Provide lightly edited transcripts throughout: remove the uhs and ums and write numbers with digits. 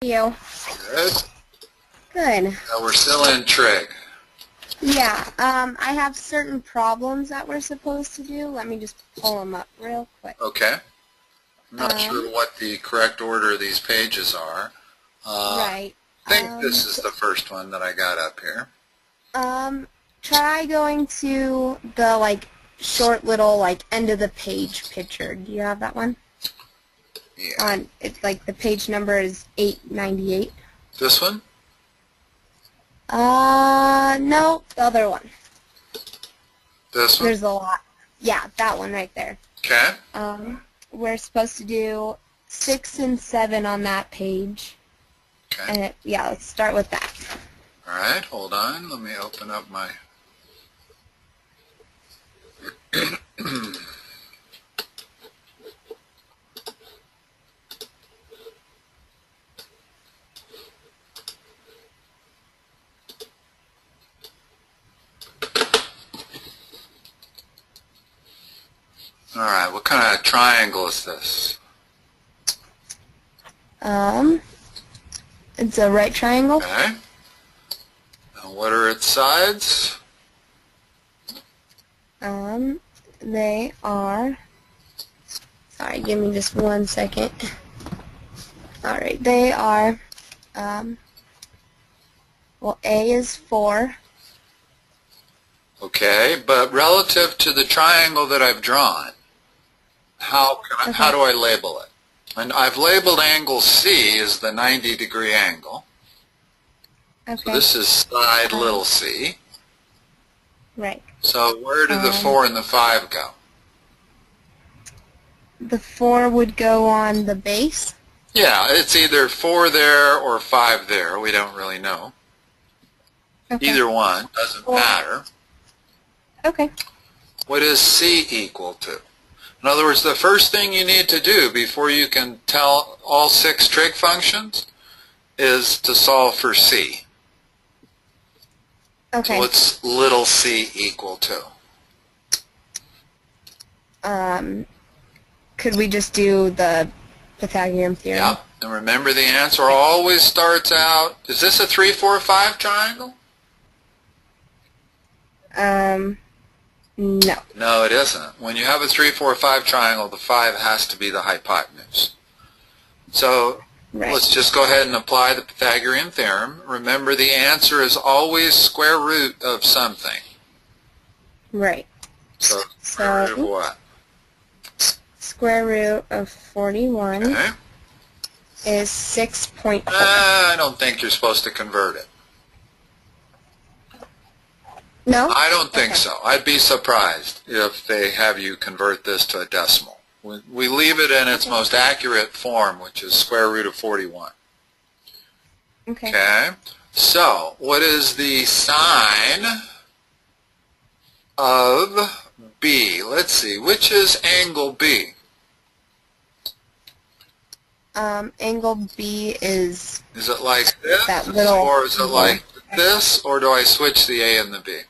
You. Good. Good. We're still in Trig. Yeah, I have certain problems that we're supposed to do. Let me just pull them up real quick. Okay. I'm not sure what the correct order of these pages are. Right. I think this is the first one that I got up here. Try going to the, short little, end of the page picture. Do you have that one? Yeah. It's the page number is 898. This one? No, the other one. This one? There's a lot. Yeah, that one right there. Okay. We're supposed to do 6 and 7 on that page. Okay. And yeah, let's start with that. All right, hold on. Let me open up my... All right, what kind of triangle is this? It's a right triangle. Okay. And what are its sides? They are, sorry, give me just 1 second. Alright, they are, well, A is 4. Okay, but relative to the triangle that I've drawn, how do I label it? And I've labeled angle C as the 90-degree angle. Okay. So this is side little c. Right. So where do the 4 and the 5 go? The 4 would go on the base. Yeah, it's either 4 there or 5 there. We don't really know. Okay. Either one. Doesn't matter. Okay. What is C equal to? In other words, the first thing you need to do before you can tell all 6 trig functions is to solve for C. Okay. So what's little c equal to? Could we just do the Pythagorean theorem? Yeah. And remember, the answer always starts out, is this a 3, 4, 5 triangle? No. No, it isn't. When you have a 3, 4, 5 triangle, the 5 has to be the hypotenuse. So let's just go ahead and apply the Pythagorean theorem. Remember, the answer is always square root of something. Right. So square root of what? Square root of 41 is 6.4. I don't think you're supposed to convert it. No? I don't think so. I'd be surprised if they have you convert this to a decimal. We leave it in its most accurate form, which is square root of 41. Okay. So, what is the sine of B? Let's see. Which is angle B? Angle B is... Is it like this? That little... Or is it like this? Or do I switch the A and the B?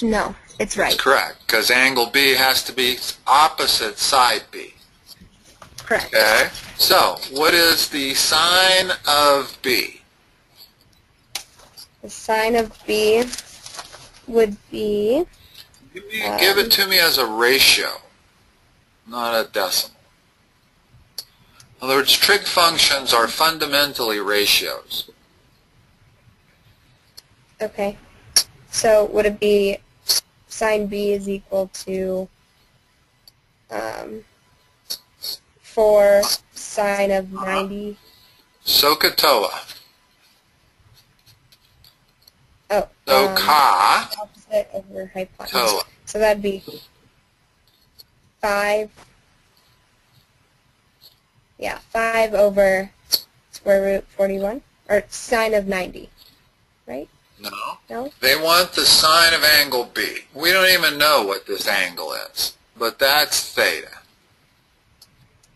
No, it's right. That's correct, because angle B has to be opposite side B. Correct. Okay, so what is the sine of B? The sine of B would be... Give it to me as a ratio, not a decimal. In other words, trig functions are fundamentally ratios. Okay. So would it be sine B is equal to 4 sine of 90? SOHCAHTOA. Oh. SOHCAHTOA. Opposite over hypotenuse. So that'd be 5. Yeah, 5 over square root 41, or sine of 90, right? No. No? They want the sine of angle B. We don't even know what this angle is, but that's theta.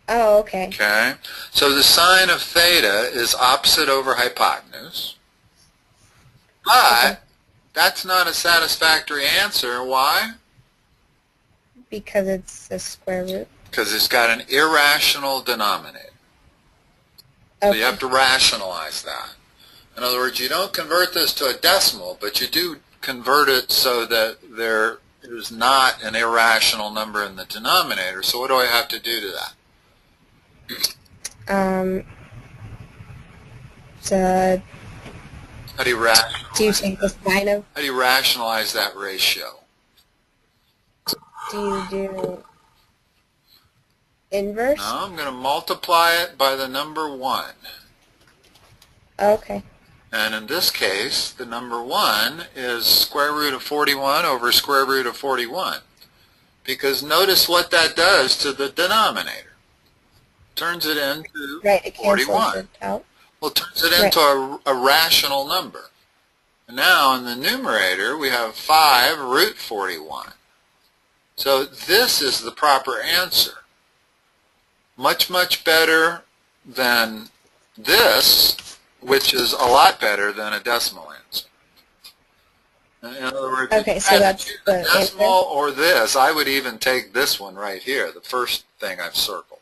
Oh, okay. Okay? So the sine of theta is opposite over hypotenuse. But that's not a satisfactory answer. Why? Because it's a square root. Because it's got an irrational denominator. So you have to rationalize that. In other words, you don't convert this to a decimal, but you do convert it so that there is not an irrational number in the denominator. So what do I have to do to that? How do you rationalize? Do you take the sign of? How do you rationalize that ratio? Do you do inverse? No, I'm going to multiply it by the number 1. Okay. And in this case, the number 1 is square root of 41 over square root of 41. Because notice what that does to the denominator. Turns it into it 41. It out. Well, it turns it into a rational number. And now in the numerator, we have 5 root 41. So this is the proper answer. Much, much better than this, which is a lot better than a decimal answer. In other words, okay, so that's the decimal answer? Or this. I would even take this one right here, the first thing I've circled.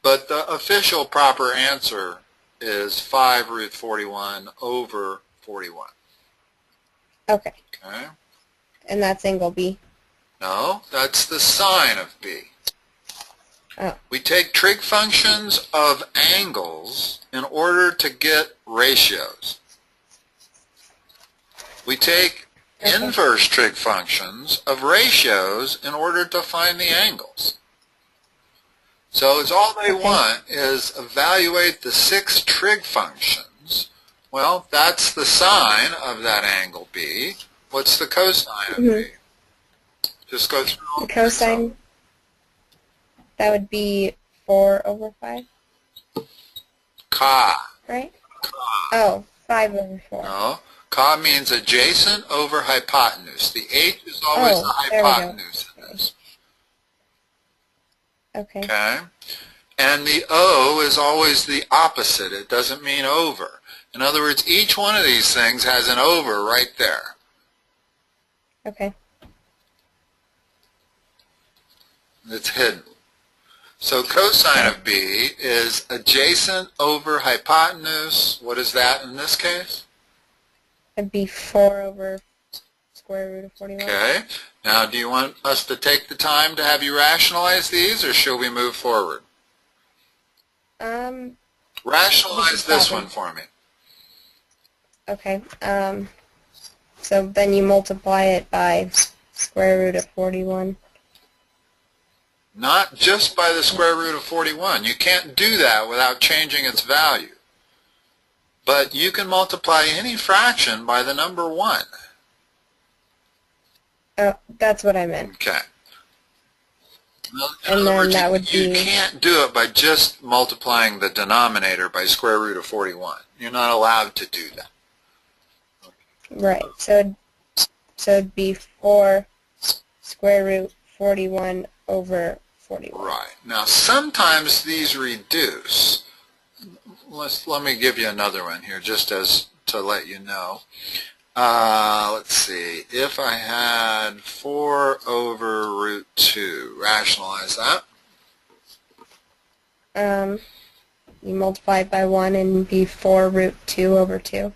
But the official proper answer is 5 root 41 over 41. Okay. Okay? And that's angle B? No, that's the sine of B. Oh. We take trig functions of angles in order to get ratios. We take inverse trig functions of ratios in order to find the angles. So it's all they want is evaluate the 6 trig functions. Well, that's the sine of that angle B. What's the cosine of B? Just go through all the cosine. That would be 4 over 5? Ka. Right? Oh, 5 over 4. No. Ka means adjacent over hypotenuse. The H is always the hypotenuse in this. Okay. Okay? And the O is always the opposite. It doesn't mean over. In other words, each one of these things has an over right there. Okay. It's hidden. So cosine of B is adjacent over hypotenuse. What is that in this case? It'd be 4 over square root of 41. Okay. Now, do you want us to take the time to have you rationalize these, or shall we move forward? Rationalize this one for me. Okay. So then you multiply it by square root of 41. Not just by the square root of 41. You can't do that without changing its value. But you can multiply any fraction by the number 1. Oh, that's what I meant. Okay. And then that would be... You can't do it by just multiplying the denominator by square root of 41. You're not allowed to do that. Right. So it'd be 4 square root 41 over 41. Right. Now, sometimes these reduce. Let me give you another one here just as to let you know. Let's see. If I had 4 over root 2, rationalize that. You multiply it by 1 and be 4 root 2 over 2.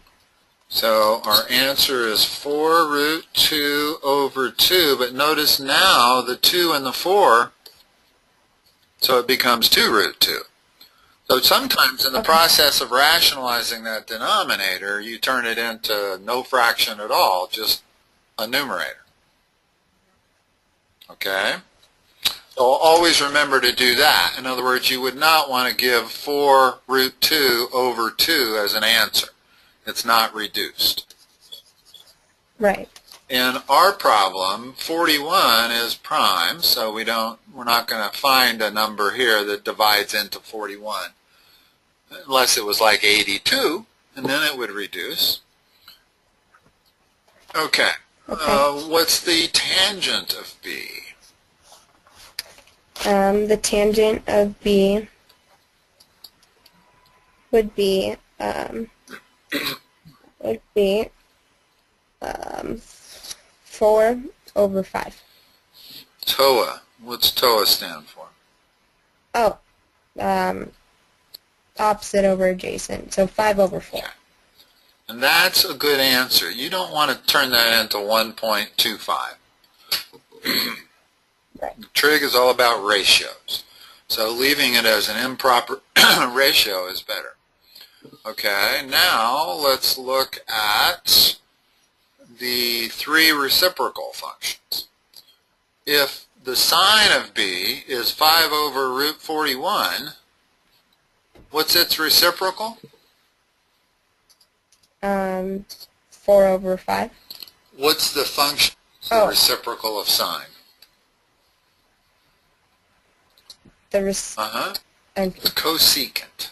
So our answer is 4 root 2 over 2, but notice now the 2 and the 4, so it becomes 2 root 2. So sometimes in the process of rationalizing that denominator, you turn it into no fraction at all, just a numerator. Okay? So always remember to do that. In other words, you would not want to give 4 root 2 over 2 as an answer. It's not reduced. Right. In our problem, 41 is prime, so we're not going to find a number here that divides into 41, unless it was like 82, and then it would reduce. Okay. What's the tangent of B? The tangent of B would be 4 over 5. TOA. What's TOA stand for? Oh, opposite over adjacent. So 5 over 4. Okay. And that's a good answer. You don't want to turn that into 1.25. Right. Trig is all about ratios. So leaving it as an improper ratio is better. Okay, now let's look at the 3 reciprocal functions. If the sine of b is 5 over root 41, what's its reciprocal? 4 over 5. What's the function, the reciprocal of sine? The cosecant.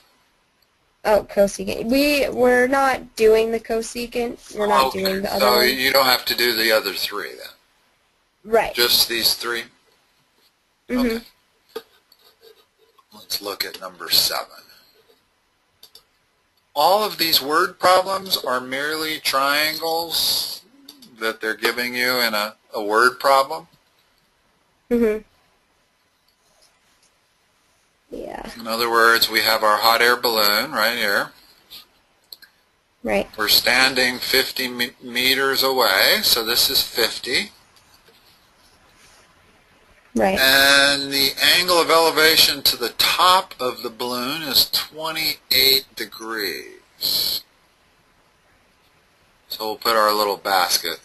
Oh, cosecant. We're not doing the cosecant. We're not doing the other so one. you don't have to do the other 3 then? Right. Just these 3? Mm-hmm. Okay. Let's look at number 7. All of these word problems are merely triangles that they're giving you in a word problem. Mm-hmm. Yeah. In other words, we have our hot air balloon right here. Right. We're standing 50 meters away, so this is 50. Right. And the angle of elevation to the top of the balloon is 28 degrees. So we'll put our little basket.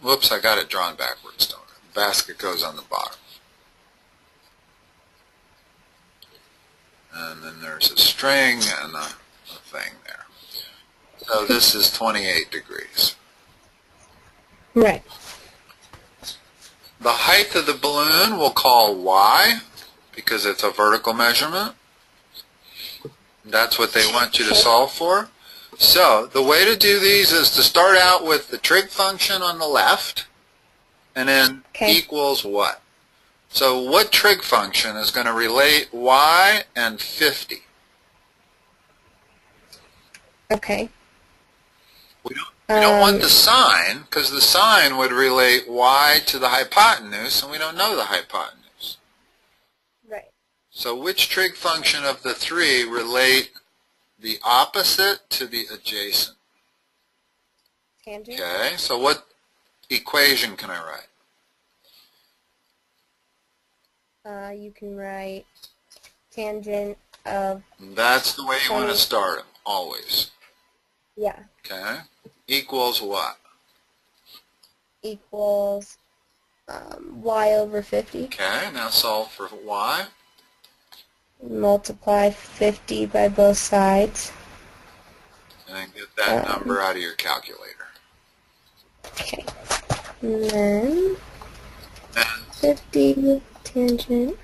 Whoops, I got it drawn backwards, don't I? The basket goes on the bottom. And then there's a string and a thing there. So this is 28 degrees. Right. The height of the balloon we'll call y because it's a vertical measurement. That's what they want you to solve for. So the way to do these is to start out with the trig function on the left and then equals what? So what trig function is going to relate y and 50? Okay. We don't want the sine, because the sine would relate y to the hypotenuse, and we don't know the hypotenuse. Right. So which trig function of the 3 relate the opposite to the adjacent? Tangent. Okay, so what equation can I write? You can write tangent of... That's the way you want to start them, always. Yeah. Okay, equals what? Equals y over 50. Okay, now solve for y. Multiply 50 by both sides. And then get that number out of your calculator. Okay. And then And 50 tangent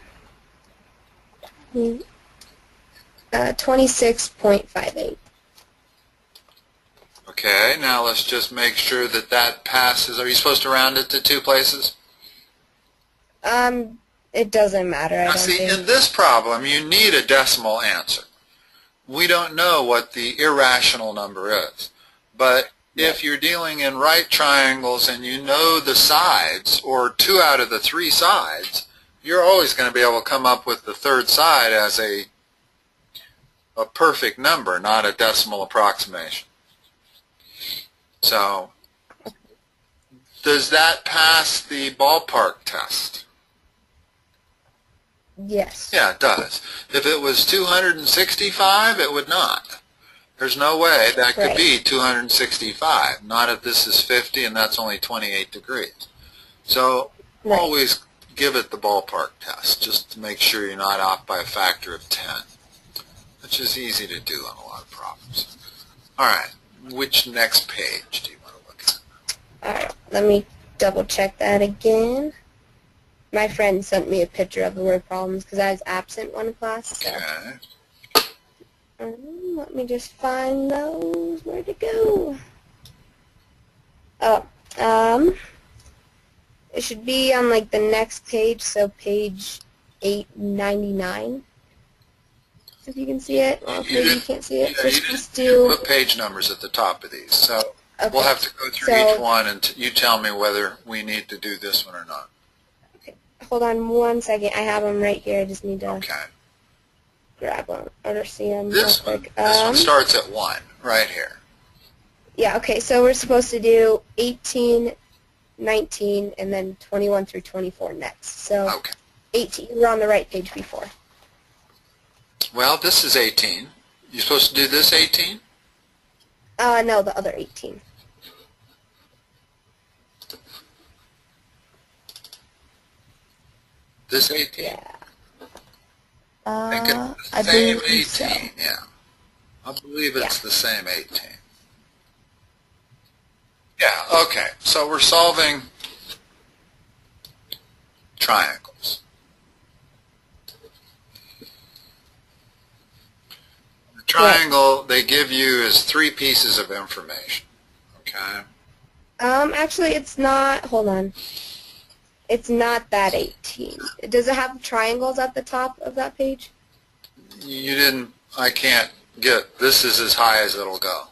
26.58. okay, now let's just make sure that that passes. Are you supposed to round it to 2 places? It doesn't matter, I Now don't see, think. in this problem, you need a decimal answer. We don't know what the irrational number is. But if you're dealing in right triangles and you know the sides, or 2 out of the 3 sides, you're always going to be able to come up with the third side as a perfect number, not a decimal approximation. So, does that pass the ballpark test? Yes. Yeah, it does. If it was 265, it would not. There's no way that could be 265. Not if this is 50 and that's only 28 degrees. So always give it the ballpark test, just to make sure you're not off by a factor of 10, which is easy to do on a lot of problems. All right, which next page do you want to look at? All right, let me double check that again. My friend sent me a picture of the word problems because I was absent one class. So. Okay. Let me just find those. Where'd it go? Oh, it should be on like the next page, so page 899. If you can see it. Well, maybe you can't see it. Yeah, you didn't put page numbers at the top of these, so we'll have to go through each one and you tell me whether we need to do this one or not. Okay. hold on 1 second. I have them right here. I just need to grab them or see them real quick. This one starts at 1, right here. Yeah, okay, so we're supposed to do 18, 19, and then 21 through 24 next. So 18, we're on the right page before. Well, this is 18. You're supposed to do this 18? No, the other 18. This 18? Yeah. I think it's the I same believe 18, so. yeah. I believe it's the same 18. Yeah, okay. So we're solving triangles. The triangle they give you is 3 pieces of information, okay? Actually, it's not, hold on. It's not that 18. Does it have triangles at the top of that page? You didn't, I can't get, this is as high as it'll go.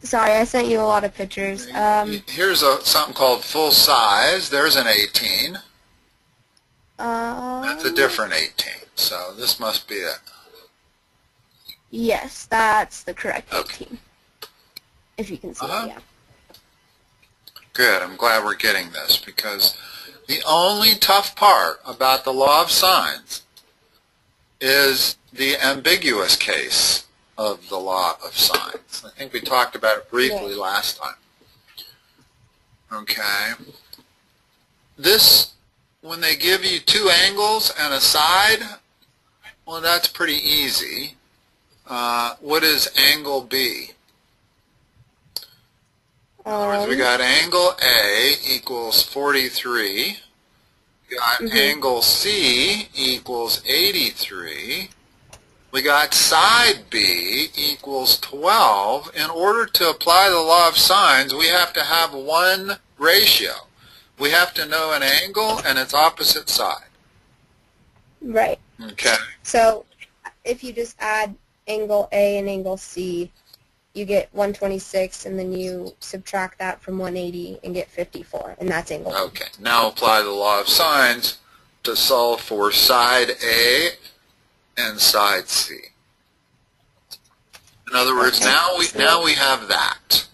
Sorry, I sent you a lot of pictures. Here's something called full size. There's an 18. That's a different 18. So this must be it. Yes, that's the correct 18. If you can see it, yeah. Good. I'm glad we're getting this because the only tough part about the law of sines is the ambiguous case of the law of sines. I think we talked about it briefly last time. Okay. This, when they give you 2 angles and a side, well, that's pretty easy. What is angle B? In other words, we got angle A equals 43. We got angle C equals 83. We got side B equals 12. In order to apply the law of sines, we have to have one ratio. We have to know an angle and its opposite side. Right. Okay. So if you just add angle A and angle C, you get 126, and then you subtract that from 180 and get 54, and that's angle B. Okay. Now apply the law of sines to solve for side A and side C. In other words, now we have that.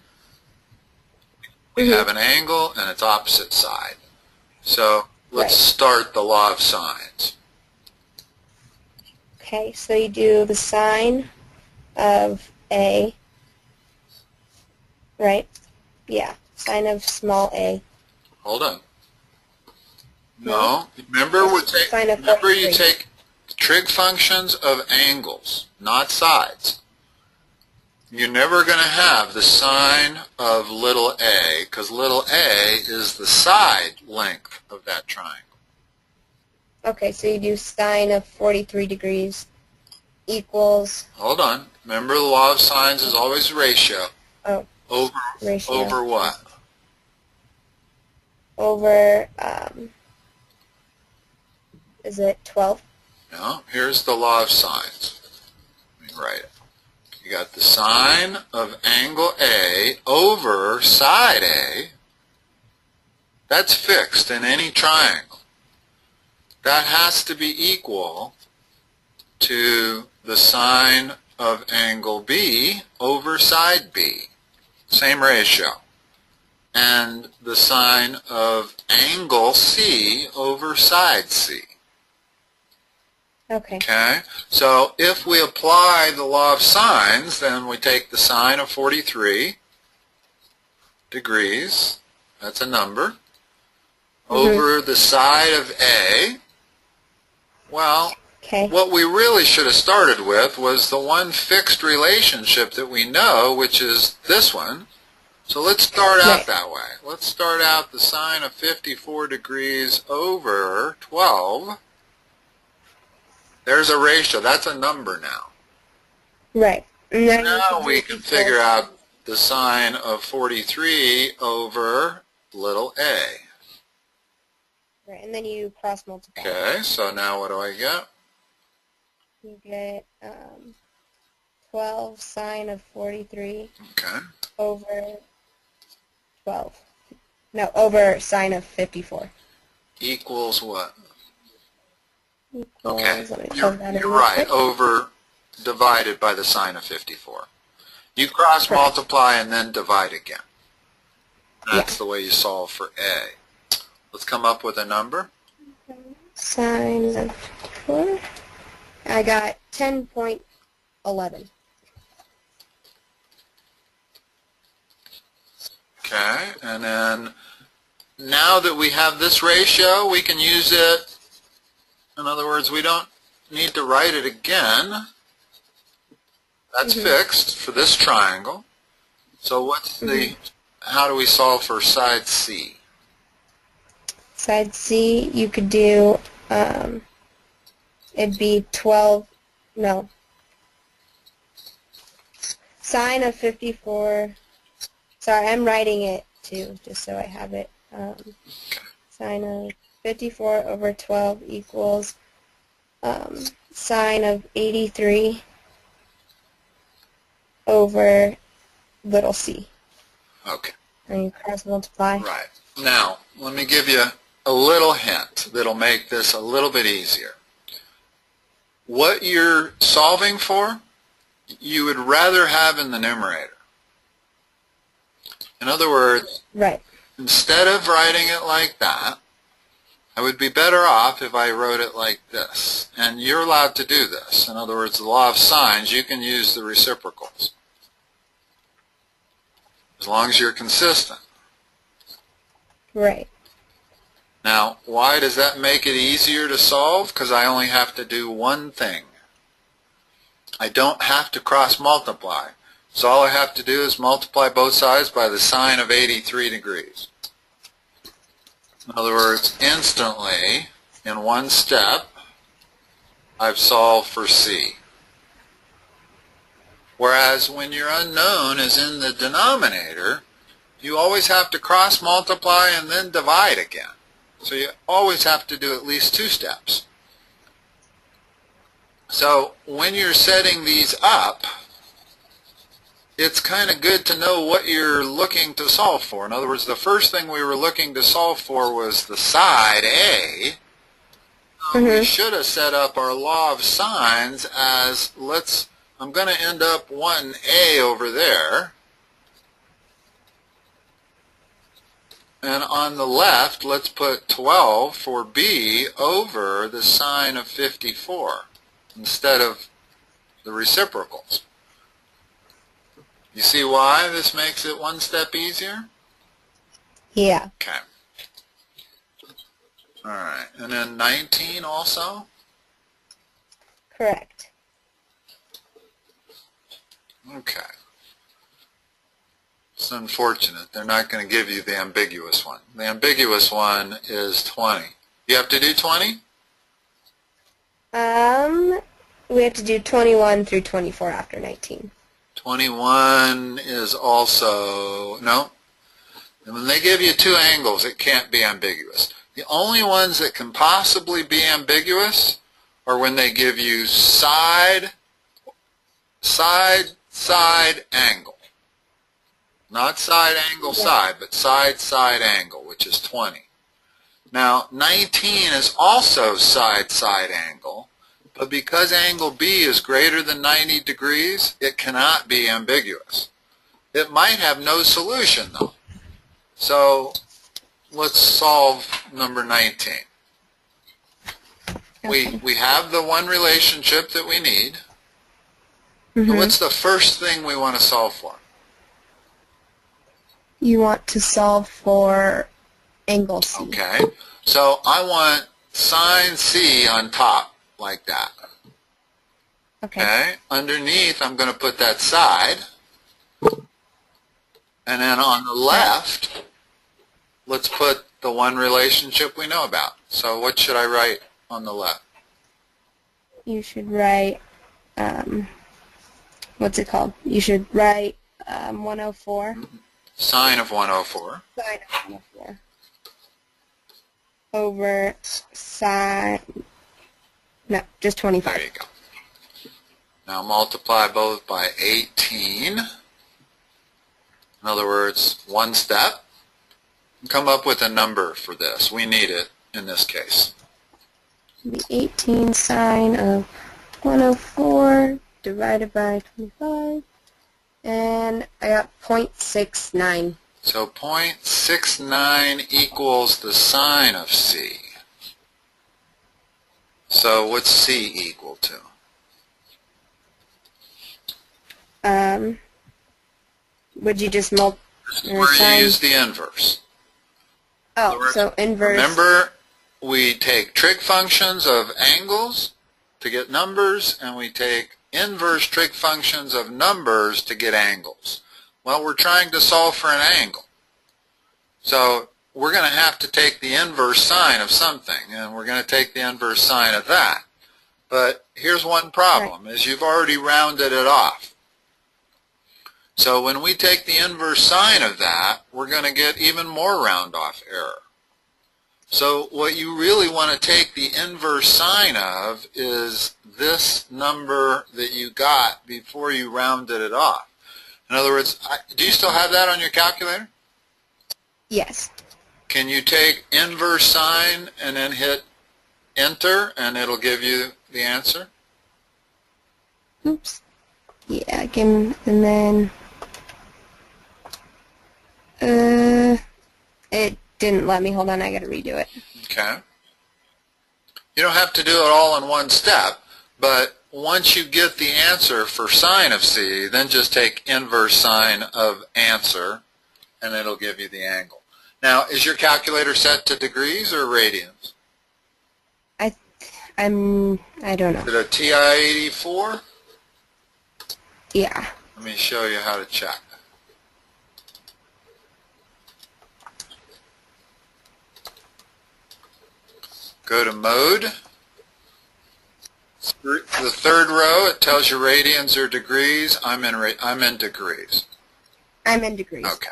We have an angle and its opposite side. So let's start the law of sines. Okay, so you do the sine of A, right? Yeah, sine of small a. Hold on. No, remember you take trig functions of angles, not sides. You're never going to have the sine of little a, because little a is the side length of that triangle. Okay, so you do sine of 43 degrees equals... Hold on. Remember the law of sines is always ratio. Oh, ratio. Over what? Over, is it 12? No, here's the law of sines. Let me write it. You got the sine of angle A over side A. That's fixed in any triangle. That has to be equal to the sine of angle B over side B. Same ratio. And the sine of angle C over side C. Okay. Okay, so if we apply the law of sines, then we take the sine of 43 degrees, that's a number, over the side of A. Well, what we really should have started with was the one fixed relationship that we know, which is this one. So let's start out that way. Let's start out the sine of 54 degrees over 12. There's a ratio. That's a number now. Right. Now we can figure out the sine of 43 over little a. Right, and then you cross multiply. Okay, so now what do I get? You get 12 sine of 43 over 12. No, over sine of 54. Equals what? Equals, Okay, let me you're plug that in real right, quick. over divided by the sine of 54. You cross Correct. multiply and then divide again. That's Yeah. the way you solve for A. Let's come up with a number. Sine of 4. I got 10.11. Okay, and then now that we have this ratio, we can use it. In other words, we don't need to write it again. That's fixed for this triangle. So what's the, how do we solve for side C? Side C, you could do, it'd be 12, no. Sine of 54, sorry, I'm writing it too, just so I have it. Sine of 54 over 12 equals sine of 83 over little c. Okay. And you cross multiply. Right. Now, let me give you a little hint that'll make this a little bit easier. What you're solving for, you would rather have in the numerator. In other words, Right. instead of writing it like that, I would be better off if I wrote it like this. And you're allowed to do this. In other words, the law of sines, you can use the reciprocals. As long as you're consistent. Right. Now, why does that make it easier to solve? Because I only have to do one thing. I don't have to cross multiply. So all I have to do is multiply both sides by the sine of 83 degrees. In other words, instantly, in one step, I've solved for C. Whereas when your unknown is in the denominator, you always have to cross multiply and then divide again. So you always have to do at least two steps. So when you're setting these up, it's kind of good to know what you're looking to solve for. In other words, the first thing we were looking to solve for was the side A. We should have set up our law of sines as, I'm going to end up wanting A over there. And on the left, let's put 12 for B over the sine of 54 instead of the reciprocals. You see why this makes it one step easier? Yeah. Okay. All right. And then 19 also? Correct. Okay. It's unfortunate. They're not going to give you the ambiguous one. The ambiguous one is 20. You have to do 20? We have to do 21 through 24 after 19. 21 is also, no. And when they give you two angles, it can't be ambiguous. The only ones that can possibly be ambiguous are when they give you side, angle. Not side, angle, side, but side, angle, which is 20. Now, 19 is also side, angle, but because angle B is greater than 90 degrees, it cannot be ambiguous. It might have no solution, though. So, let's solve number 19. Okay. We have the one relationship that we need. So what's the first thing we want to solve for? You want to solve for angle C. Okay. So I want sine C on top, like that. Okay. Underneath, I'm going to put that side. And then on the left, let's put the one relationship we know about. So what should I write on the left? You should write, what's it called? You should write 104. Sine of 104. Sine of 104. Over sine, no, just 25. There you go. Now multiply both by 18. In other words, one step. Come up with a number for this. We need it in this case. The 18 sine of 104 divided by 25, and I got 0.69. So 0.69 equals the sine of C. So what's C equal to? Would you just This is where you use the inverse. Oh, so inverse. Remember, we take trig functions of angles to get numbers, and we take inverse trig functions of numbers to get angles. Well, we're trying to solve for an angle. So we're going to have to take the inverse sine of something, and we're going to take the inverse sine of that. But here's one problem, is you've already rounded it off. So when we take the inverse sine of that, we're going to get even more round-off error. So what you really want to take the inverse sine of is this number that you got before you rounded it off. In other words, do you still have that on your calculator? Yes. Can you take inverse sine and then hit enter and it'll give you the answer? Oops. Yeah, and then it didn't let me. Hold on, I gotta redo it. Okay. You don't have to do it all in one step, but once you get the answer for sine of C, then just take inverse sine of answer and it'll give you the angle. Now, is your calculator set to degrees or radians? I don't know. Is it a TI-84? Yeah. Let me show you how to check. Go to mode. The third row, it tells you radians or degrees. I'm in degrees. I'm in degrees. Okay.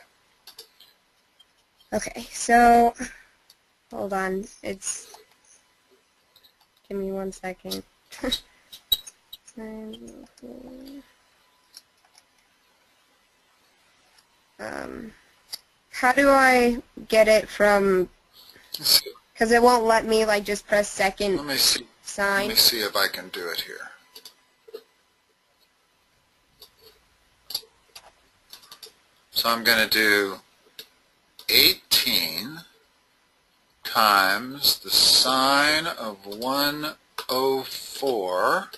Okay, so hold on. Give me 1 second. How do I get it from? Because it won't let me like just press second. Let me see. Sine. Let me see if I can do it here. So I'm going to do 18 times the sine of 104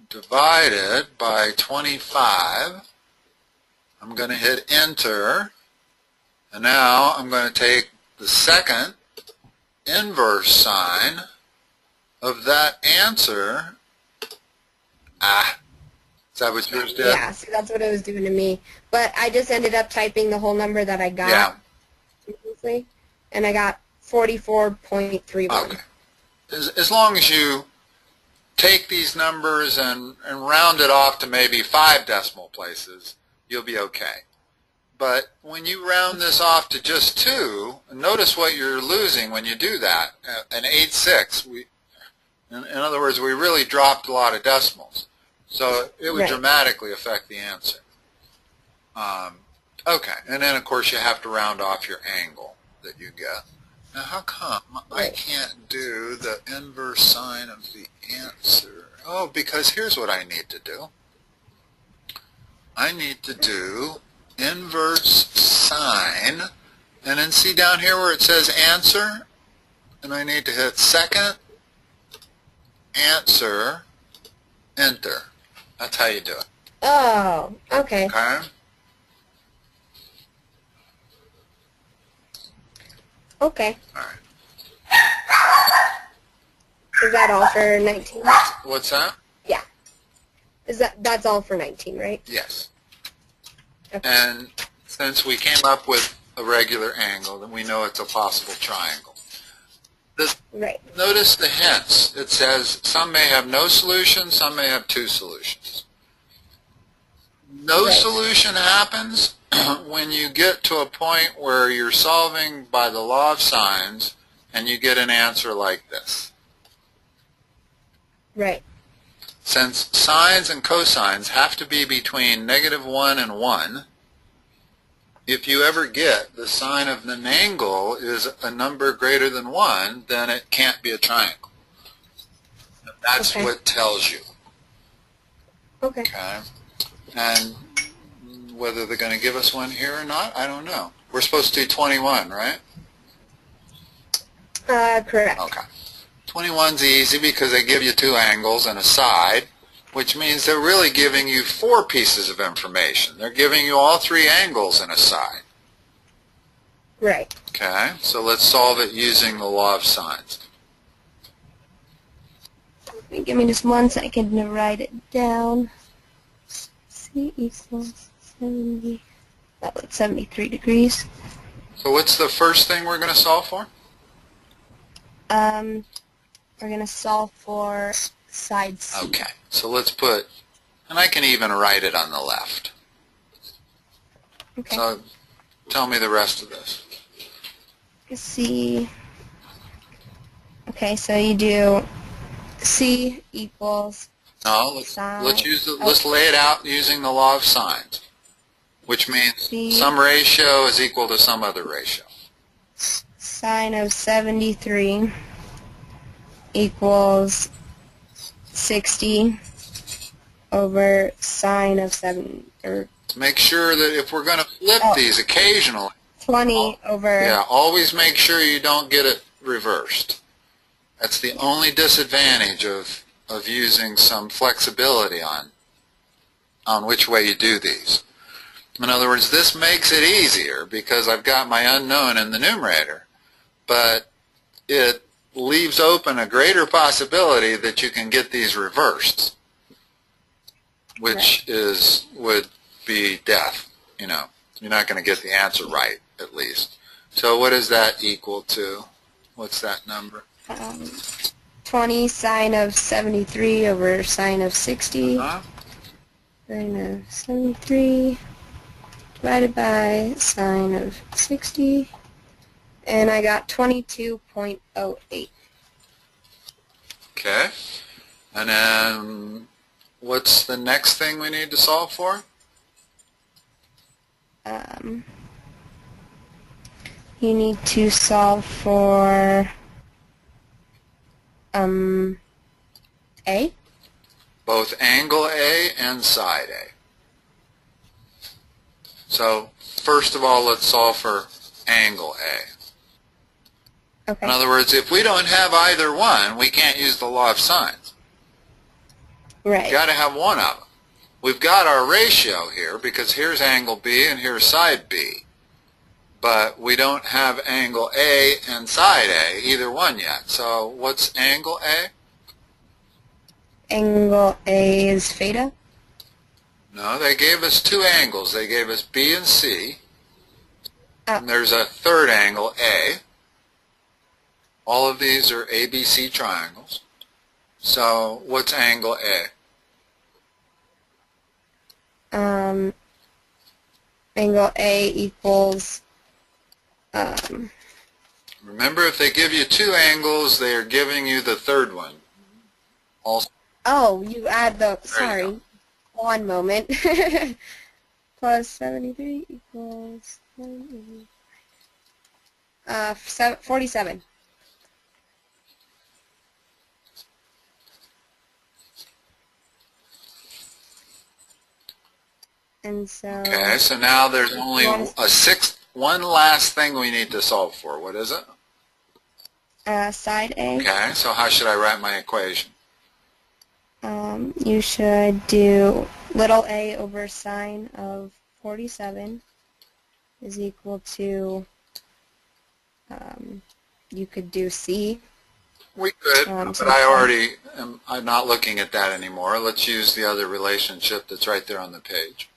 divided by 25. I'm going to hit enter, and now I'm going to take the second inverse sine of that answer. Is that what yours did? Yeah, see, that's what it was doing to me. But I just ended up typing the whole number that I got previously, and I got 44.31. Okay. As long as you take these numbers and round it off to maybe 5 decimal places, you'll be okay. But when you round this off to just 2, notice what you're losing when you do that. An 8/6. In other words, we really dropped a lot of decimals. So it would dramatically affect the answer. Okay, and then of course you have to round off your angle that you get. Now how come I can't do the inverse sine of the answer? Oh, because here's what I need to do. I need to do inverse sine, and then see down here where it says answer, and I need to hit second, answer, enter. That's how you do it. Oh, okay. Okay? Okay. All right. Is that all for 19? What's that? Yeah. That's all for 19, right? Yes. Okay. And since we came up with a regular angle, then we know it's a possible triangle. Notice the hints. It says some may have no solution, some may have 2 solutions. No solution happens when you get to a point where you're solving by the law of sines and you get an answer like this. Right. Since sines and cosines have to be between -1 and 1, if you ever get the sine of an angle is a number greater than 1, then it can't be a triangle. That's what it tells you. Okay. Okay. And whether they're going to give us one here or not, I don't know. We're supposed to do 21, right? Correct. Okay. 21's easy because they give you 2 angles and a side, which means they're really giving you 4 pieces of information. They're giving you all 3 angles and a side. Right. Okay, so let's solve it using the law of sines. Give me just 1 second to write it down. C equals 70. That was 73 degrees. So what's the first thing we're going to solve for? We're going to solve for side C. Okay, so let's put, and I can even write it on the left. Okay. So tell me the rest of this. C. Okay, so you do C equals. No, let's lay it out using the law of sines, which means C, some ratio is equal to some other ratio. Sine of 73 equals 60 over sine of 7, or Make sure that if we're going to flip these occasionally, 20 over. Yeah, always make sure you don't get it reversed. That's the only disadvantage of using some flexibility on which way you do these. In other words, this makes it easier because I've got my unknown in the numerator, but it leaves open a greater possibility that you can get these reversed, which would be death. You know, you're not going to get the answer right, at least. So what is that equal to? What's that number? 20 sine of 73 over sine of 60. Uh-huh. Sine of 73 divided by sine of 60. And I got 22.08. Okay. And then what's the next thing we need to solve for? You need to solve for A. Both angle A and side A. So first of all, let's solve for angle A. Okay. In other words, if we don't have either one, we can't use the law of sines. Right. We've got to have one of them. We've got our ratio here because here's angle B and here's side B. But we don't have angle A and side A, either one yet. So what's angle A? Angle A is theta? No, they gave us 2 angles. They gave us B and C. Oh. And there's a third angle, A. All of these are ABC triangles. So what's angle A? Angle A equals, Remember, if they give you 2 angles, they are giving you the third one. Also, oh, you add the, you sorry, go. one moment. Plus 73 equals 47. And so... Okay, so now there's only one last thing we need to solve for. What is it? Side A. Okay, so how should I write my equation? You should do little a over sine of 47 is equal to, you could do C. We could, but I'm not looking at that anymore. Let's use the other relationship that's right there on the page.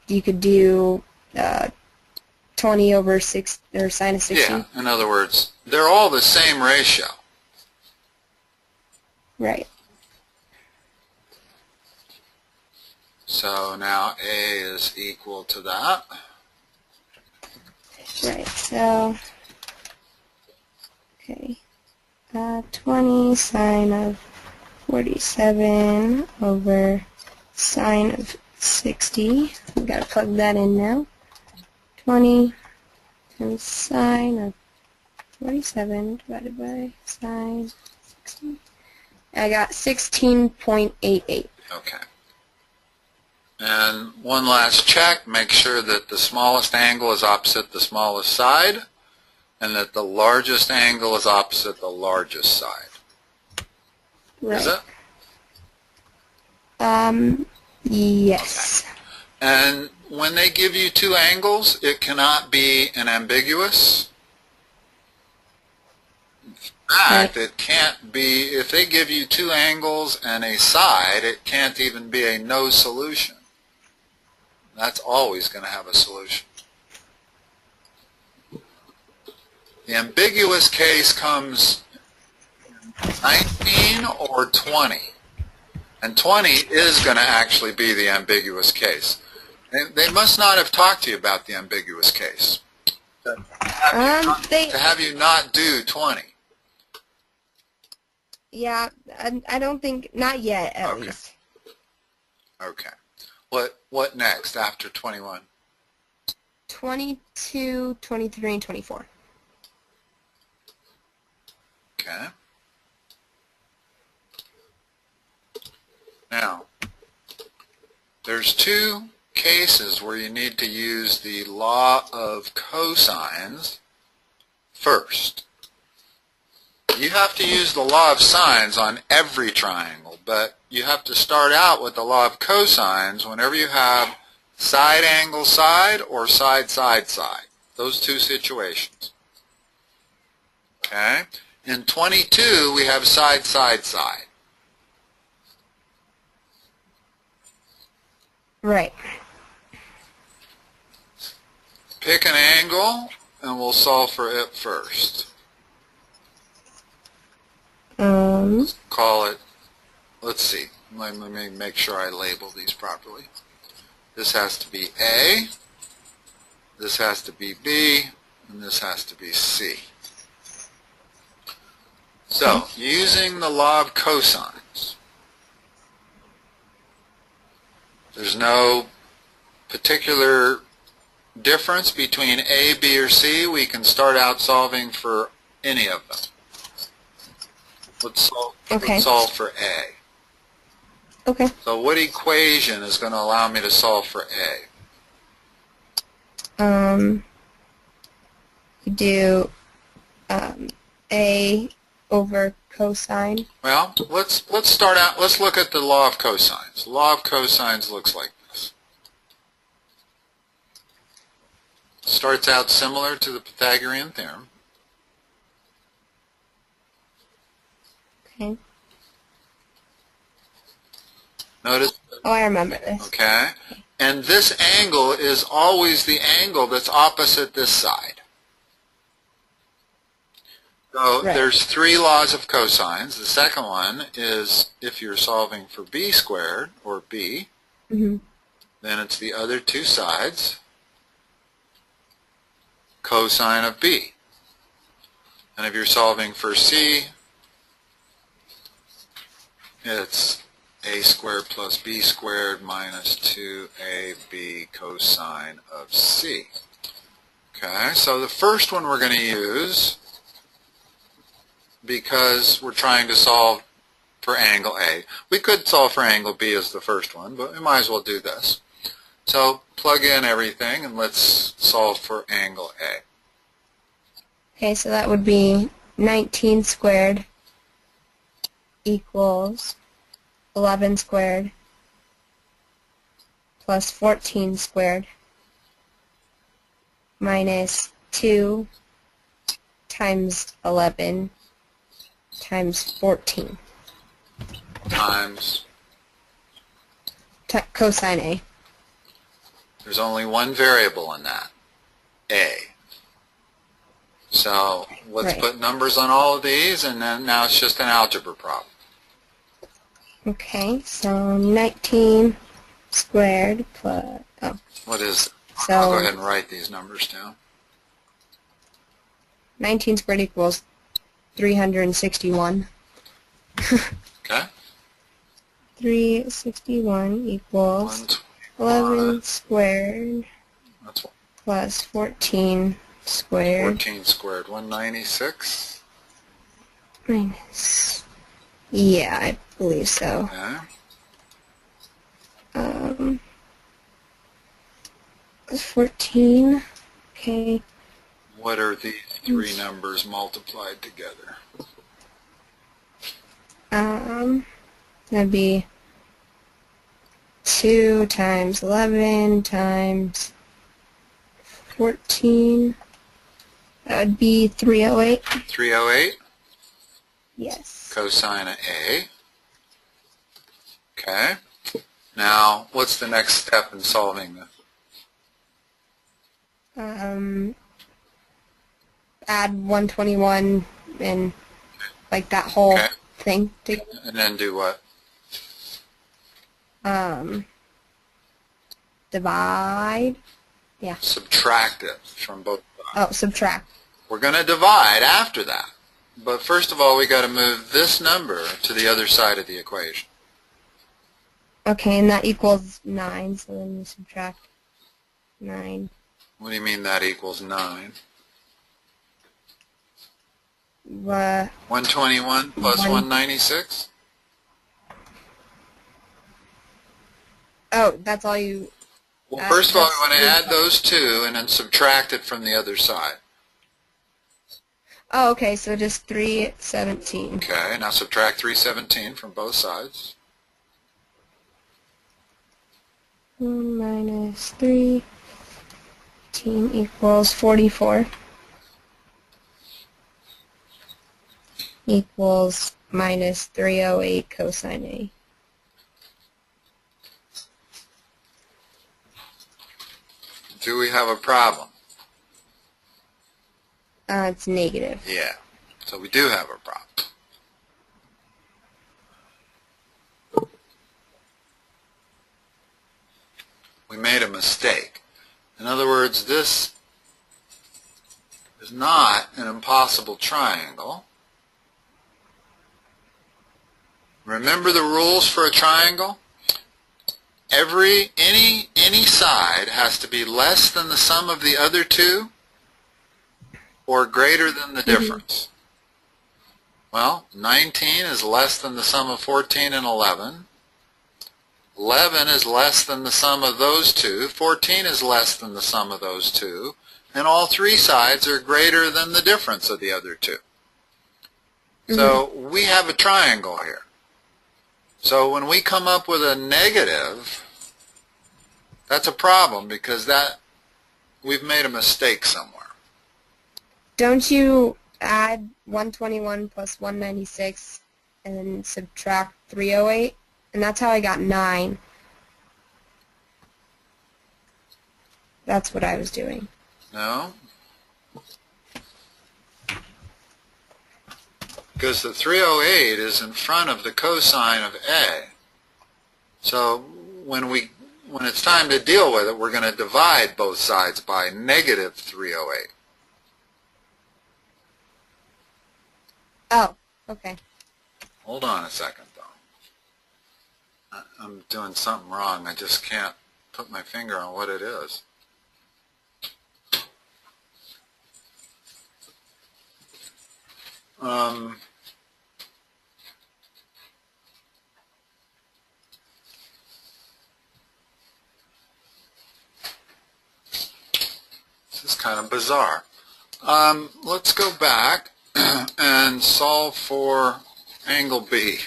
You could do 20 over 6, or sine of 60. Yeah, in other words, they're all the same ratio. Right. So now A is equal to that. Right, so, okay, 20 sine of 47 over sine of 60. We gotta plug that in now. 20 times sine of 47 divided by sine 60. I got 16.88. Okay. And one last check, make sure that the smallest angle is opposite the smallest side, and that the largest angle is opposite the largest side. Right. Is it? Yes. Okay. And when they give you two angles, it cannot be an ambiguous. In fact, it can't be, if they give you two angles and a side, it can't even be a no solution. That's always going to have a solution. The ambiguous case comes 19 or 20. And 20 is going to actually be the ambiguous case. They must not have talked to you about the ambiguous case. To have you not do 20. Yeah, I don't think, not yet at least. Okay. What next after 21? 22, 23, and 24. Okay. Now, there's two cases where you need to use the law of cosines first. You have to use the law of sines on every triangle, but you have to start out with the law of cosines whenever you have side angle side or side side side. Those two situations. Okay? In 22, we have side side side. Right. Pick an angle, and we'll solve for it first. Call it, let's see, let me make sure I label these properly. This has to be A, this has to be B, and this has to be C. So, using the law of cosines, there's no particular difference between A, B, or C. We can start out solving for any of them. Let's solve for A. Okay. So what equation is going to allow me to solve for A? You do A over cosine. Well, let's start out. Let's look at the law of cosines. The law of cosines looks like this. Starts out similar to the Pythagorean theorem. Okay. Notice. Oh, I remember this. Okay. And this angle is always the angle that's opposite this side. So there's three laws of cosines. The second one is if you're solving for b squared, or b, then it's the other two sides, cosine of b. And if you're solving for c, it's a squared plus b squared minus 2ab cosine of c. Okay, so the first one we're going to use, because we're trying to solve for angle A. We could solve for angle B as the first one, but we might as well do this. So plug in everything and let's solve for angle A. Okay, so that would be 19 squared equals 11 squared plus 14 squared minus 2 times 11 times 14 times cosine A. There's only one variable in that, A. So let's put numbers on all of these, and then now it's just an algebra problem. Okay, so 19 squared plus, What is it? So I'll go ahead and write these numbers down. 19 squared equals 361. Okay. 361 equals 11 squared That's what, plus 14 squared 14 squared, 196. minus, yeah, I believe so. Okay. 14, okay. What are these three numbers multiplied together? That'd be 2 times 11 times 14. That would be 308. 308? Yes. Cosine of A. Okay. Now, what's the next step in solving this? Add 121 and like that whole thing together. And then do what? Divide. Yeah. Subtract it from both sides. Oh, subtract. We're going to divide after that. But first of all, we got to move this number to the other side of the equation. Okay, and that equals 9, so then you subtract 9. What do you mean that equals 9? 121 plus 196? Oh, that's all you... Well, first of all, we want to add those two and then subtract it from the other side. Oh, okay, so just 317. Okay, now subtract 317 from both sides. 1 minus 3 equals 44. Equals minus 308 cosine A. Do we have a problem? It's negative. Yeah, so we do have a problem. We made a mistake. In other words, this is not an impossible triangle. Remember the rules for a triangle? Any side has to be less than the sum of the other two or greater than the difference. Well, 19 is less than the sum of 14 and 11. 11 is less than the sum of those two. 14 is less than the sum of those two. And all three sides are greater than the difference of the other two. So we have a triangle here. So when we come up with a negative, that's a problem because we've made a mistake somewhere. Don't you add 121 plus 196 and then subtract 308? And that's how I got 9. That's what I was doing. No. Because the 308 is in front of the cosine of A. So when it's time to deal with it, we're going to divide both sides by negative 308. Oh, okay. Hold on a second, though. I'm doing something wrong. I just can't put my finger on what it is. This is kind of bizarre. Let's go back and solve for angle B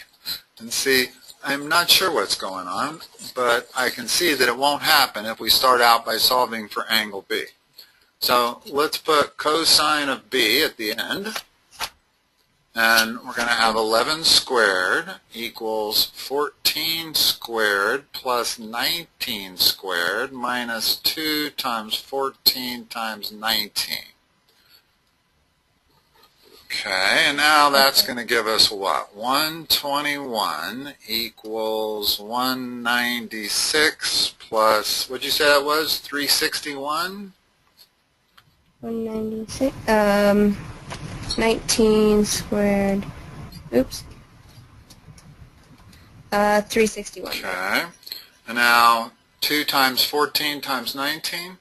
and see. I'm not sure what's going on, but I can see that it won't happen if we start out by solving for angle B. So let's put cosine of B at the end, and we're going to have 11 squared equals 14 squared plus 19 squared minus 2 times 14 times 19. Okay, and now that's going to give us what? 121 equals 196 plus, what'd you say that was? 361? 196, 19 squared, oops, 361. Okay, and now 2 times 14 times 19?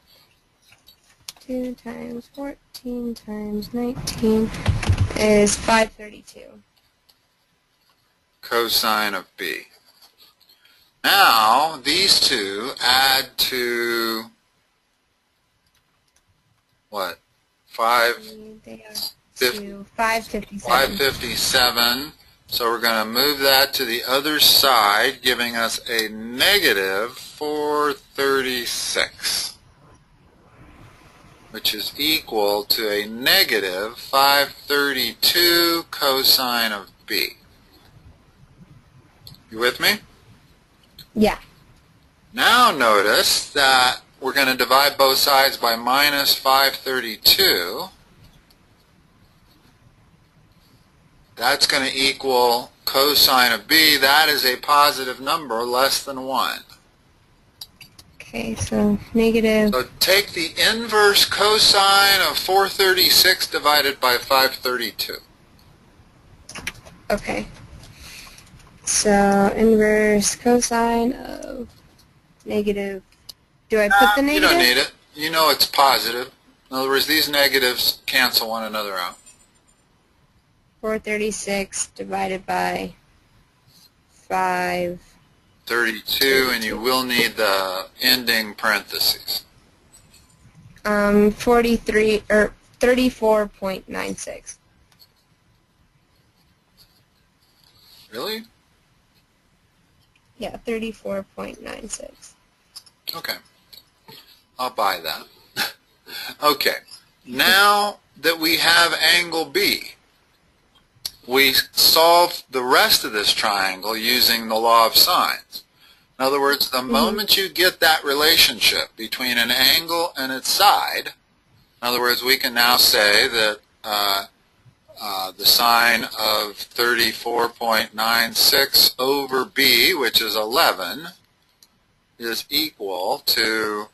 2 times 14 times 19 is 532. Cosine of B. Now, these two add to, what, 557. 557. So we're going to move that to the other side, giving us a negative 436, which is equal to a negative 532 cosine of B. You with me? Yeah. Now notice that we're going to divide both sides by minus 532. That's going to equal cosine of B. That is a positive number less than 1. Okay, so negative. So take the inverse cosine of 436 divided by 532. Okay. So inverse cosine of negative. Do I put the negative? You don't need it. You know it's positive. In other words, these negatives cancel one another out. 436 divided by 532, and you will need the ending parentheses. 43 or 34.96. Really? Yeah, 34.96. Okay. I'll buy that. Okay. Now that we have angle B, we solve the rest of this triangle using the law of sines. In other words, the moment you get that relationship between an angle and its side, in other words, we can now say that the sine of 34.96 over B, which is 11, is equal to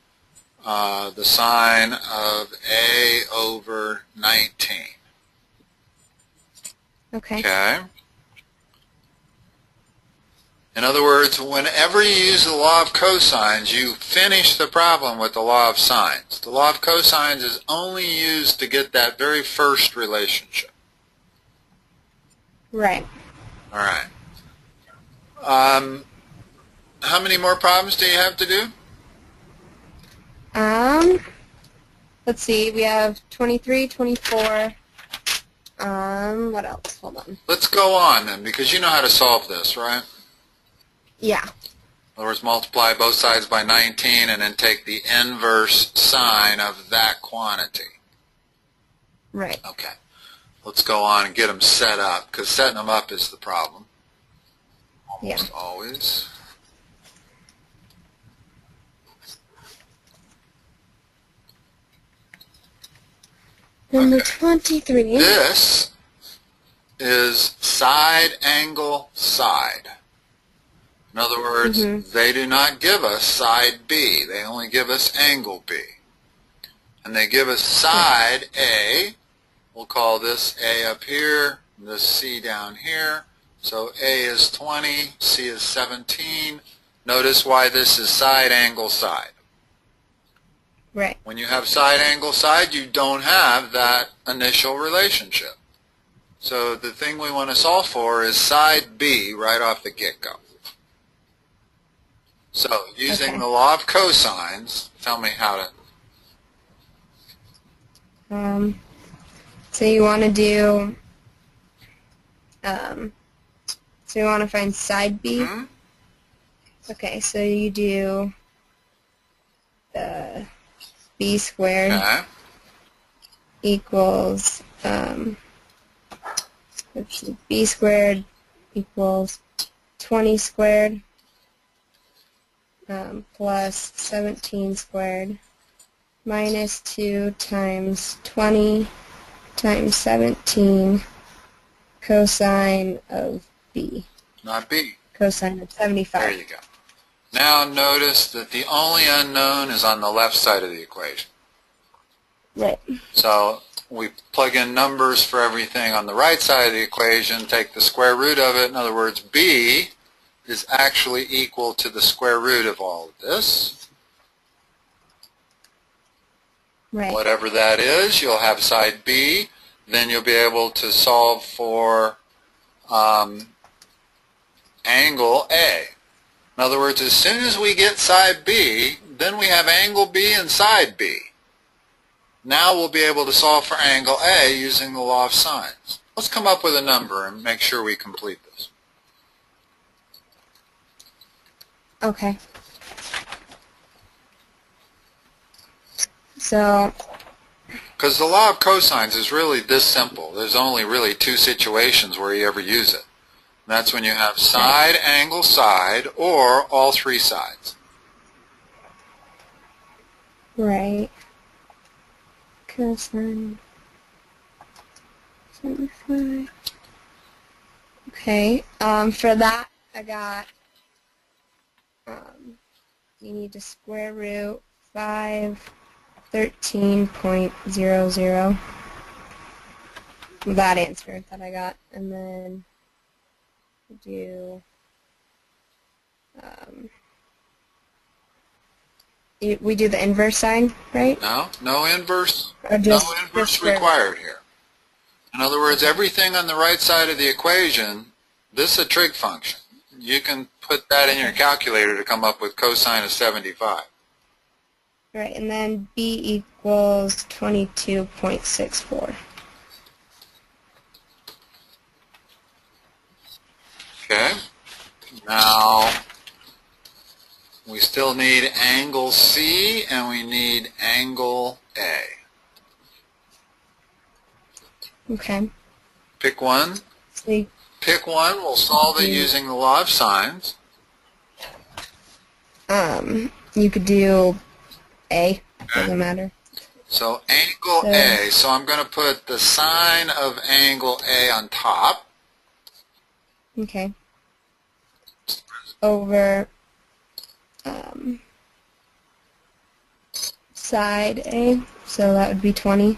the sine of A over 19. Okay. Okay. In other words, whenever you use the law of cosines, you finish the problem with the law of sines. The law of cosines is only used to get that very first relationship. Right. All right. How many more problems do you have to do? Let's see. We have 23, 24. What else? Hold on. Let's go on then, because you know how to solve this, right? Yeah. In other words, multiply both sides by 19 and then take the inverse sine of that quantity. Right. Okay. Let's go on and get them set up, because setting them up is the problem. Almost always. Number 23. This is side angle side. In other words, they do not give us side B. They only give us angle B. And they give us side A. We'll call this A up here, this C down here. So A is 20, C is 17. Notice why this is side angle side. Right. When you have side angle side, you don't have that initial relationship. So the thing we want to solve for is side B right off the get-go. So using the law of cosines, tell me how to... So you want to do, so you want to find side B? Okay, so you do the B squared equals, let's see, B squared equals 20 squared plus 17 squared minus 2 times 20 times 17 cosine of B. Not B. Cosine of 75. There you go. Now notice that the only unknown is on the left side of the equation. Right. So we plug in numbers for everything on the right side of the equation, take the square root of it. In other words, B is actually equal to the square root of all of this. Right. Whatever that is, you'll have side B. Then you'll be able to solve for angle A. In other words, as soon as we get side B, then we have angle B and side B. Now we'll be able to solve for angle A using the law of sines. Let's come up with a number and make sure we complete this. Okay. So, because the law of cosines is really this simple. There's only really two situations where you ever use it. And that's when you have side, angle, side, or all three sides. right. Cosine 75. Okay. For that, I got, you need to square root 513.00. That answer that I got. And then do, we do the inverse sign, right? No, no inverse. Or No inverse required here. In other words, everything on the right side of the equation, this is a trig function. You can put that in your calculator to come up with cosine of 75. Right, and then B equals 22.64. Okay. Now, we still need angle C and we need angle A. Okay. Pick one. See. Pick one. We'll solve it using the law of sines. You could do A. Doesn't matter. So angle A. So I'm going to put the sine of angle A on top. Okay. Over side A, so that would be 20,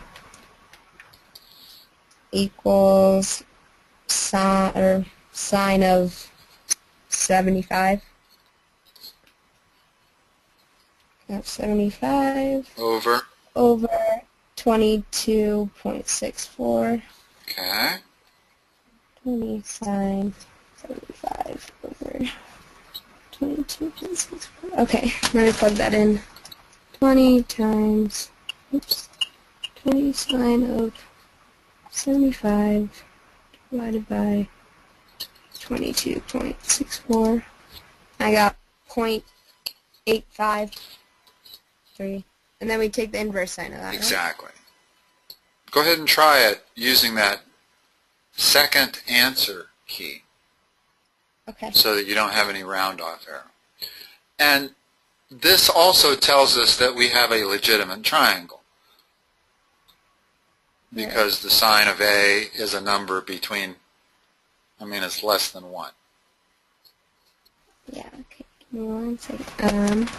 equals sine of 75. That's 75 over 22.64. Okay. 20 sine 75 over 22.64. Okay, let me plug that in. 20 times, 20 sine of 75 divided by 22.64. I got 0.853. And then we take the inverse sign of that, Exactly. Right? Go ahead and try it using that second answer key. Okay. So that you don't have any round off error. And this also tells us that we have a legitimate triangle. Because the sine of A is a number between, it's less than 1. Yeah, okay. Give me 1 second.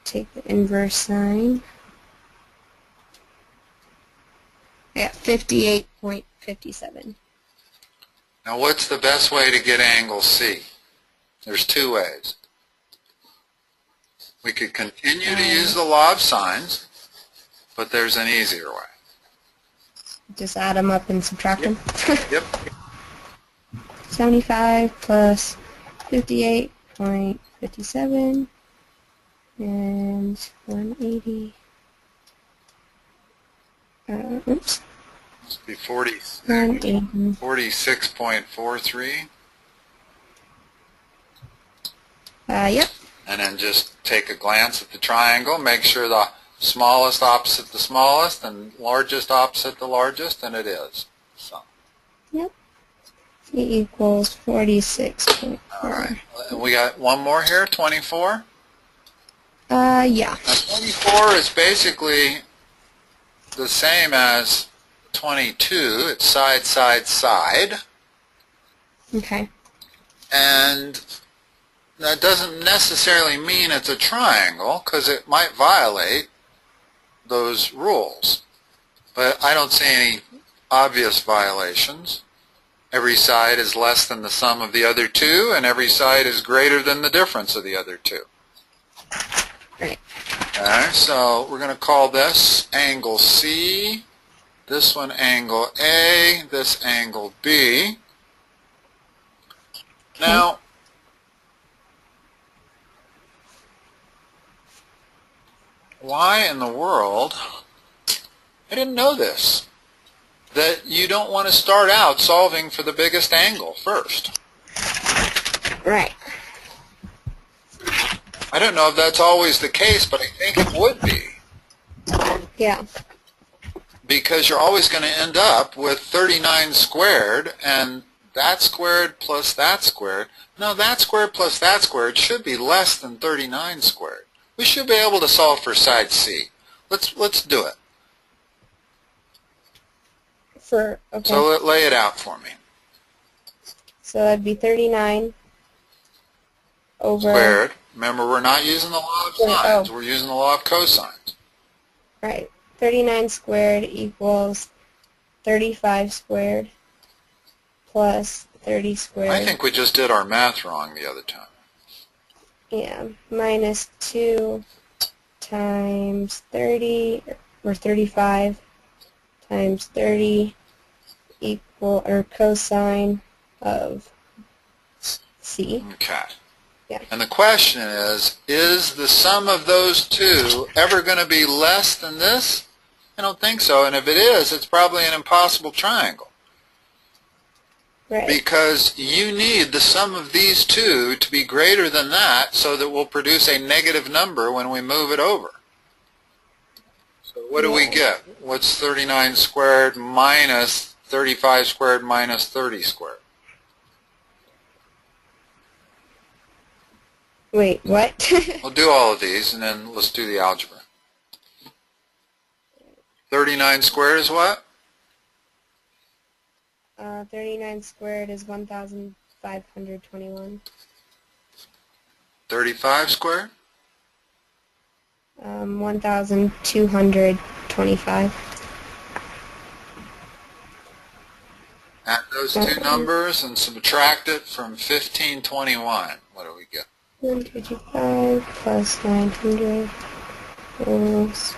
Take the inverse sign. I got 58.57. Now what's the best way to get angle C? There's two ways. We could continue to use the law of sines, but there's an easier way. Just add them up and subtract them? Yep. 75 plus 58.57 and 180. Oops. This would be 46.43. Yep. And then just take a glance at the triangle, make sure the smallest opposite the smallest and largest opposite the largest, and it is. So. Yep. C equals 46.4. All right. We got one more here, 24. Yeah. Now 24 is basically the same as 22. It's side, side, side. Okay. And that doesn't necessarily mean it's a triangle, because it might violate those rules. But I don't see any obvious violations. every side is less than the sum of the other two, and every side is greater than the difference of the other two. Right. Okay, so we're going to call this angle C, this one angle A, this angle B. Now, why in the world, I didn't know this, that you don't want to start out solving for the biggest angle first. Right. I don't know if that's always the case, but I think it would be. Yeah. Because you're always going to end up with 39 squared, and that squared plus that squared. No, that squared plus that squared should be less than 39 squared. We should be able to solve for side C. Let's do it. Okay. So lay it out for me. So that'd be 39 over... Squared. Remember, we're not using the law of sines. We're using the law of cosines. Right. 39 squared equals 35 squared plus 30 squared. I think we just did our math wrong the other time. Yeah. Minus 2 times 30, or 35 times 30 equal, or cosine of C. Okay. Yeah. And the question is the sum of those two ever going to be less than this? I don't think so. And if it is, it's probably an impossible triangle. Right. Because you need the sum of these two to be greater than that so that we'll produce a negative number when we move it over. So what do we get? What's 39 squared minus 35 squared minus 30 squared? Wait, what? We'll do all of these, and then let's do the algebra. 39 squared is what? 39 squared is 1,521. 35 squared? 1,225. Add those two numbers and subtract it from 1521. What do we get? 155 plus 900 is,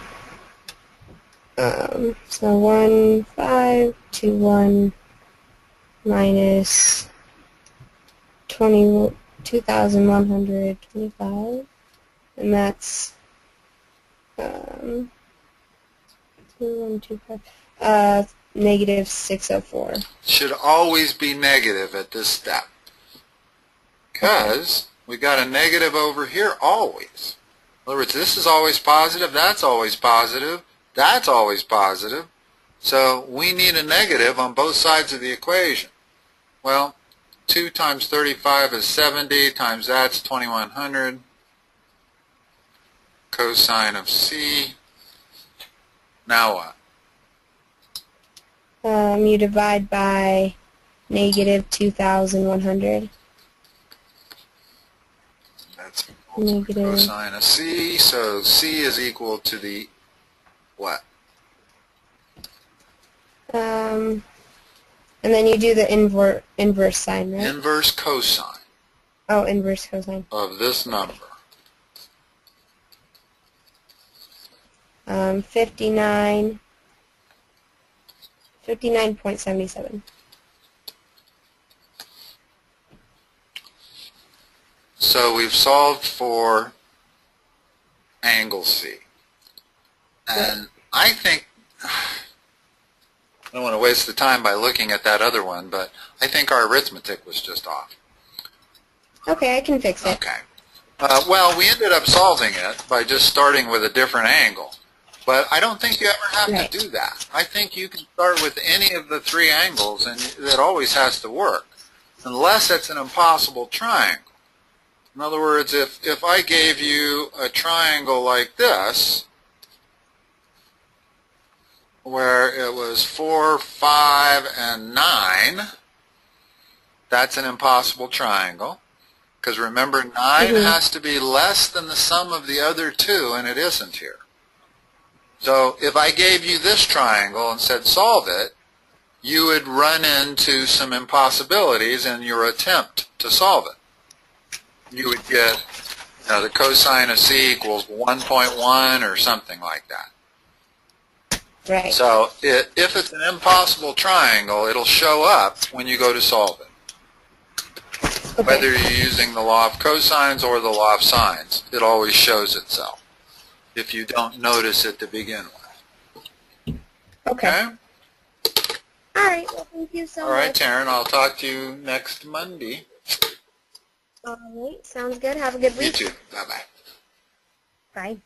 so 1,521 minus 2,125, and that's 2125, negative 604. Should always be negative at this step, because we got a negative over here always. In other words, this is always positive, that's always positive, that's always positive. So we need a negative on both sides of the equation. Well, 2 times 35 is 70, times that's 2100. Cosine of C. Now what? You divide by negative 2,100. That's negative cosine of C. So C is equal to the what? And then you do the inverse sign, right? Inverse cosine. Oh, inverse cosine. Of this number. 59.77. So we've solved for angle C. And I think, I don't want to waste the time by looking at that other one, but I think our arithmetic was just off. Okay, I can fix it. Okay. Well, we ended up solving it by just starting with a different angle. But I don't think you ever have to do that. I think you can start with any of the three angles, and that always has to work, unless it's an impossible triangle. In other words, if I gave you a triangle like this, where it was 4, 5, and 9, that's an impossible triangle. Because remember, 9 has to be less than the sum of the other two, and it isn't here. So if I gave you this triangle and said solve it, you would run into some impossibilities in your attempt to solve it. You would get, the cosine of c equals 1.1 or something like that. Right. So if it's an impossible triangle, it'll show up when you go to solve it. Okay. Whether you're using the law of cosines or the law of sines, it always shows itself if you don't notice it to begin with. Okay. All right. Well, thank you so much. All right, Taryn. I'll talk to you next Monday. All right. Sounds good. Have a good week. You too. Bye-bye. Bye.